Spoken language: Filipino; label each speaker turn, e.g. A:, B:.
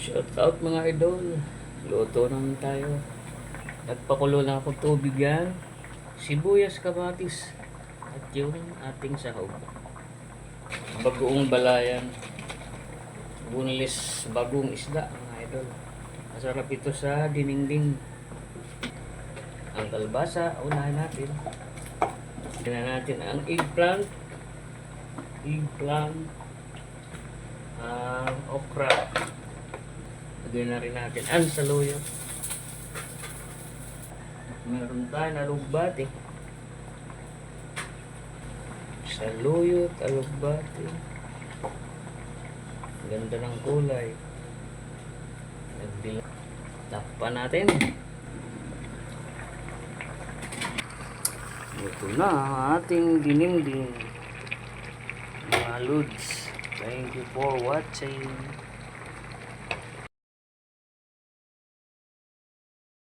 A: Shout out mga idol. Luto naman tayo. Nagpakulo na ako tubig yan. Sibuyas, kamatis. At yung ating sahog. Bagoong balayan. Bunlis bagong isda mga idol. Masarap ito sa dinengding. Ang kalbasa, unahin natin. Tingnan natin ang eggplant. Ang okra. Lagyan na rin natin ang saluyot. Meron tayo na alugbati. Saluyot, alugbati. Ganda ng kulay. Takpan natin. Ito na ang ating dinengding. Mga lods. Thank you for watching.